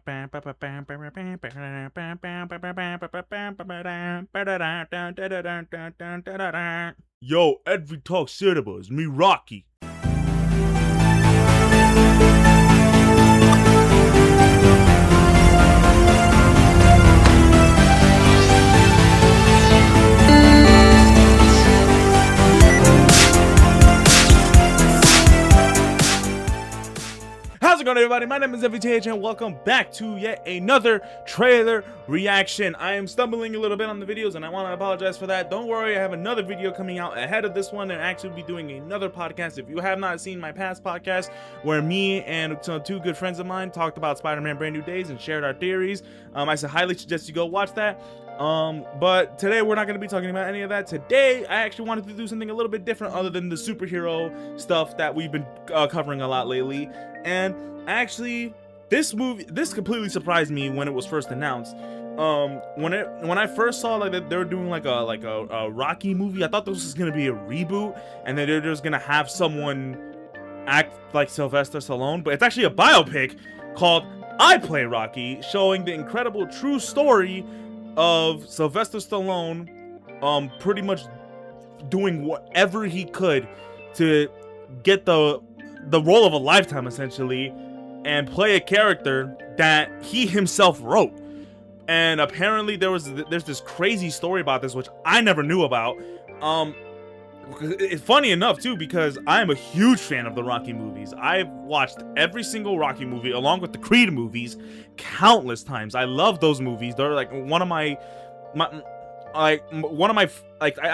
Yo, EnvyTalksCinema, it's me, Rocky. How's it going, everybody? My name is EnvyTalks and welcome back to yet another trailer reaction. I am stumbling a little bit on the videos and I want to apologize for that. Don't worry, I have another video coming out ahead of this one and actually be doing another podcast. If you have not seen my past podcast where me and two good friends of mine talked about Spider-Man Brand New Days and shared our theories, I highly suggest you go watch that. But today we're not going to be talking about any of that. Today I actually wanted to do something a little bit different other than the superhero stuff that we've been covering a lot lately. And actually, this completely surprised me when it was first announced. When I first saw like that they were doing like a Rocky movie, I thought this was gonna be a reboot, and then they're just gonna have someone act like Sylvester Stallone. But it's actually a biopic called I Play Rocky, showing the incredible true story of Sylvester Stallone, pretty much doing whatever he could to get the role of a lifetime, essentially, and play a character that he himself wrote. And apparently there's this crazy story about this, which I never knew about. It's funny enough too, because I am a huge fan of the Rocky movies. I've watched every single Rocky movie along with the Creed movies countless times. I love those movies. They're like one of my I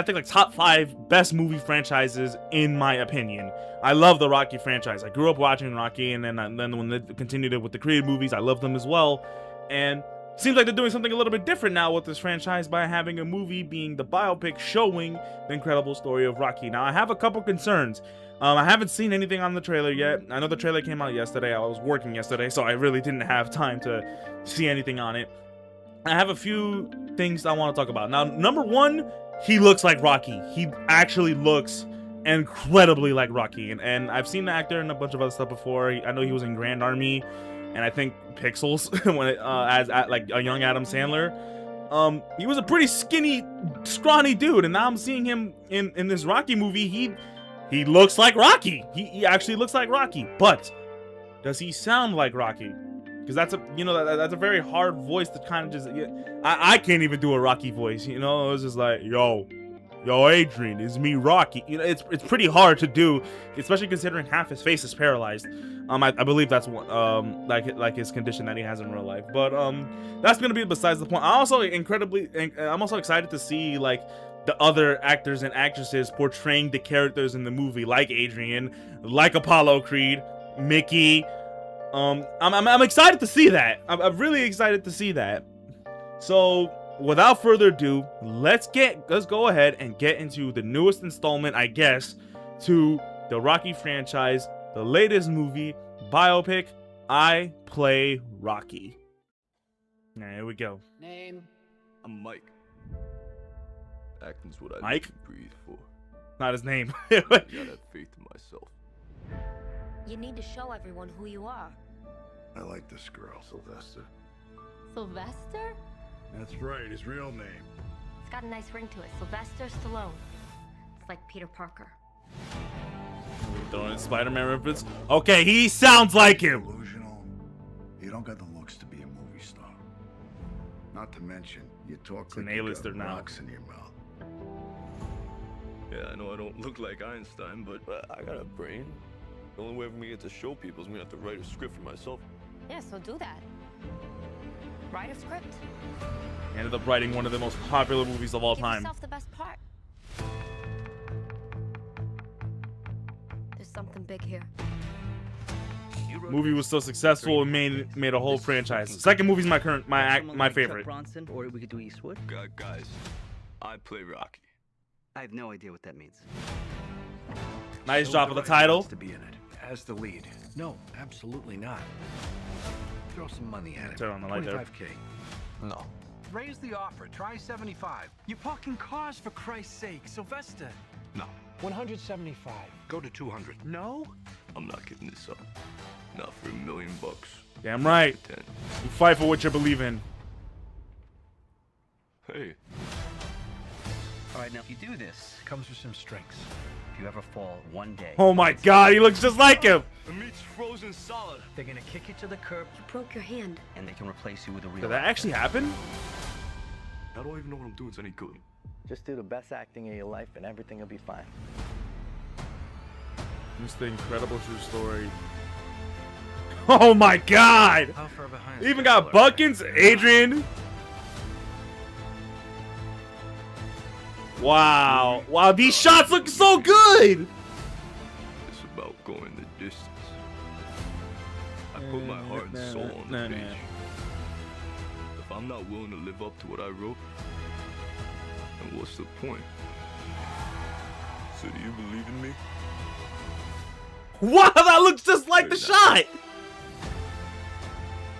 think like top 5 best movie franchises in my opinion. I love the Rocky franchise. I grew up watching Rocky, and then when they continued it with the Creed movies, I love them as well. And it seems like they're doing something a little bit different now with this franchise by having a movie being the biopic showing the incredible story of Rocky. Now I have a couple concerns. I haven't seen anything on the trailer yet. I know the trailer came out yesterday. I was working yesterday, so I really didn't have time to see anything on it. I have a few things I want to talk about. Now, number one, he looks like Rocky. He actually looks incredibly like Rocky, and I've seen the actor in a bunch of other stuff before. I know he was in Grand Army, and I think Pixels when as like a young Adam Sandler. He was a pretty skinny, scrawny dude, and now I'm seeing him in this Rocky movie. He looks like Rocky. He actually looks like Rocky, but does he sound like Rocky? Because that's a very hard voice to kind of just. I can't even do a Rocky voice. You know, it's just like yo, Adrian, it's me, Rocky. You know, it's pretty hard to do, especially considering half his face is paralyzed. I believe that's like his condition that he has in real life. But that's gonna be besides the point. I'm also excited to see like the other actors and actresses portraying the characters in the movie, like Adrian, like Apollo Creed, Mickey. I'm excited to see that. I'm really excited to see that. So without further ado, let's go ahead and get into the newest installment, I guess, to the Rocky franchise, the latest movie biopic, I Play Rocky. Now, here we go. Name? I'm Mike. Acting's what I Mike? breathe for. Not his name. I gotta have faith in myself. You need to show everyone who you are. I like this girl, Sylvester. Sylvester? That's right, his real name. It's got a nice ring to it. Sylvester Stallone. It's like Peter Parker. Throwing in Spider-Man reference. Okay, he sounds like him. Delusional. You don't got the looks to be a movie star. Not to mention, you talk an like you A-lister got now. rocks in your mouth. Yeah, I know I don't look like Einstein, but I got a brain. The only way for me to get to show people is me to have to write a script for myself. Yeah, so do that. Write a script. He ended up writing one of the most popular movies of all Give time. yourself the best part. There's something big here. Movie was so successful it made a whole franchise. Second movie's my favorite. Bronson, or we could do Eastwood. Guys, I play Rocky. I have no idea what that means. Nice job of the title. To be in it as the lead. No, absolutely not. Throw some money at it. Turn on the light there. 25K. No. Raise the offer. Try 75. You're parking cars for Christ's sake, Sylvester. No. 175. Go to 200. No? I'm not giving this up. Not for $1 million. Damn right. 10. You fight for what you believe in. Hey, All right, now if you do this, Comes with some strings. if you ever fall one day, Oh my god, he looks just like him. the meat's frozen solid. They're gonna kick you to the curb. You broke your hand. and they can replace you with a real Did that actually happen? I don't even know what I'm doing is any good. Just do the best acting of your life and everything will be fine. This is the incredible true story. Oh my god! How far behind? Even got Buckins, Adrian. Wow. Wow, these shots look so good! It's about going the distance. I put my heart and soul on the page. If I'm not willing to live up to what I wrote, then what's the point? So do you believe in me? Wow, that looks just like the shot!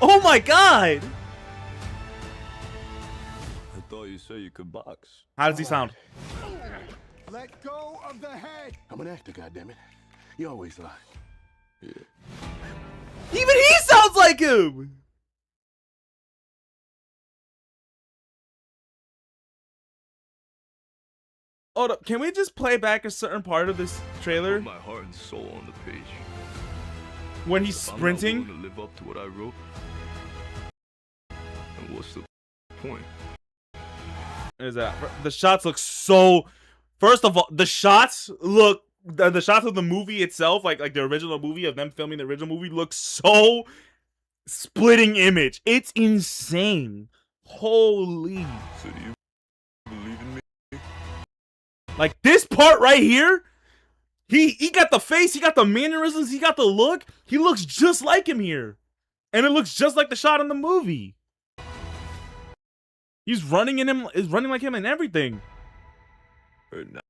Oh my god! I thought you said you could box. How does he sound? Let go of the head. I'm an actor, goddammit. You always lie. Yeah. Even he sounds like him! Hold up, can we just play back a certain part of this trailer? Put my heart and soul on the page. When he's If I'm not sprinting? willing to live up to what I wrote, then what's the point? Is that the shots look so? First of all, the shots look the shots of the movie itself, like the original movie of them filming the original movie, looks so splitting image. It's insane. Holy! So do you believe in me? Like this part right here, he got the face, he got the mannerisms, he got the look. He looks just like him here, and it looks just like the shot in the movie. He's running like him and everything. Or not?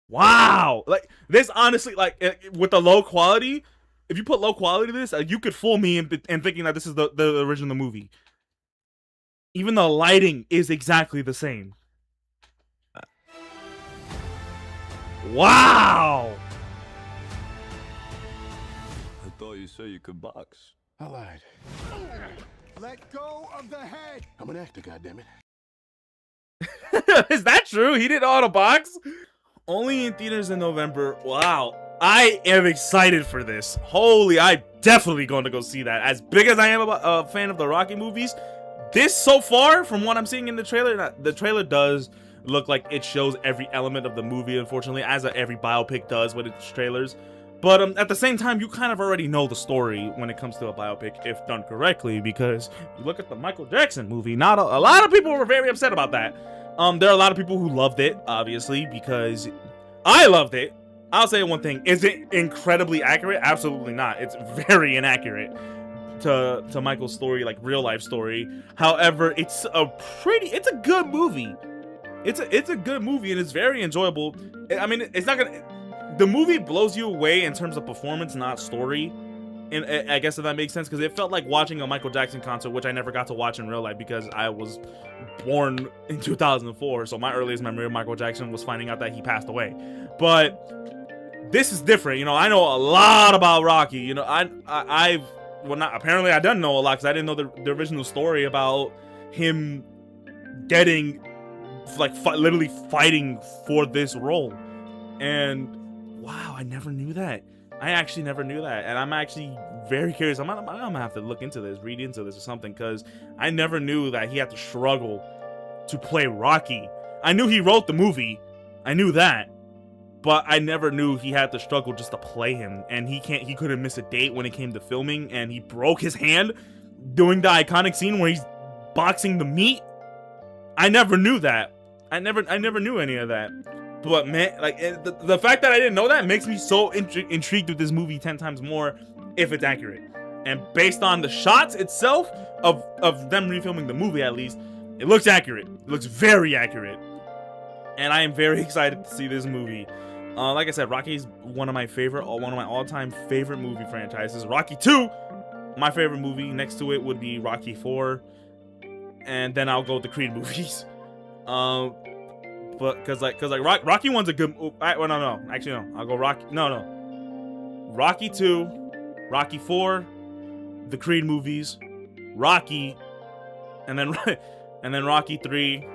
Wow, like this honestly, like with the low quality, if you put low quality to this, you could fool me in thinking that this is the original movie. Even the lighting is exactly the same. Wow. I thought you said you could box. I lied. Let go of the head. I'm an actor, goddammit. Is that true? He didn't know how to box? Only in theaters in November. Wow. I am excited for this. Holy, I'm definitely going to go see that. As big as I am a fan of the Rocky movies, this so far, from what I'm seeing in the trailer does look like it shows every element of the movie, unfortunately, as every biopic does with its trailers. But at the same time, you kind of already know the story when it comes to a biopic, if done correctly, because you look at the Michael Jackson movie, not a lot of people were very upset about that. There are a lot of people who loved it, obviously, because I loved it. I'll say one thing. Is it incredibly accurate? Absolutely not. It's very inaccurate to Michael's story, like real life story. However, it's a good movie. It's a good movie, and it's very enjoyable. I mean, it's not gonna... The movie blows you away in terms of performance, not story. And I guess if that makes sense, because it felt like watching a Michael Jackson concert, which I never got to watch in real life because I was born in 2004. So my earliest memory of Michael Jackson was finding out that he passed away. But this is different. You know, I know a lot about Rocky. You know, apparently I didn't know a lot because I didn't know the original story about him getting, like, literally fighting for this role. And wow, I never knew that. I actually never knew that, and I'm actually very curious. I'm gonna have to look into this, read into this or something, because I never knew that he had to struggle to play Rocky. I knew he wrote the movie, I knew that, but I never knew he had to struggle just to play him. And he couldn't miss a date when it came to filming, and he broke his hand doing the iconic scene where he's boxing the meat. I never knew that. I never knew any of that. But man, like the fact that I didn't know that makes me so intrigued with this movie 10 times more if it's accurate. And based on the shots itself of them refilming the movie, at least, it looks accurate. It looks very accurate. And I am very excited to see this movie. Like I said, Rocky is one of my all-time favorite movie franchises. Rocky 2, my favorite movie. Next to it would be Rocky 4, and then I'll go with the Creed movies. But cause like Rocky 1's a good. Well, no, actually no. I'll go Rocky. No. Rocky 2, Rocky 4, the Creed movies, Rocky, and then Rocky 3,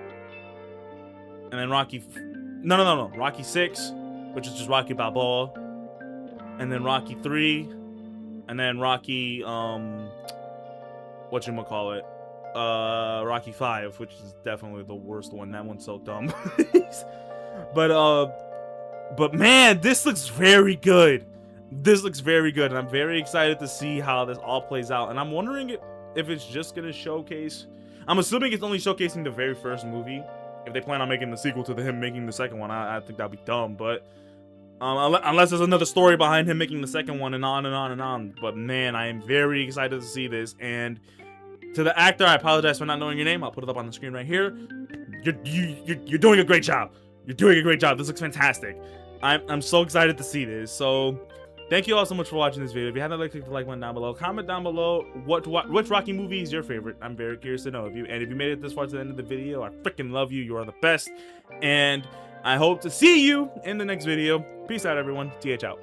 and then Rocky 6, which is just Rocky Balboa, and then Rocky 3, and then Rocky whatchamacallit, Rocky 5, which is definitely the worst one. That one's so dumb. But man, this looks very good. This looks very good, and I'm very excited to see how this all plays out. And I'm wondering if it's just gonna showcase. I'm assuming it's only showcasing the very first movie. If they plan on making the sequel to him making the second one, I think that'd be dumb. But unless there's another story behind him making the second one, and on and on and on. But man, I am very excited to see this. And to the actor, I apologize for not knowing your name. I'll put it up on the screen right here. You're doing a great job. You're doing a great job. This looks fantastic. I'm so excited to see this. So thank you all so much for watching this video. If you haven't click the like button down below. Comment down below which Rocky movie is your favorite. I'm very curious to know. If you made it this far to the end of the video, I freaking love you. You are the best. And I hope to see you in the next video. Peace out, everyone. TH out.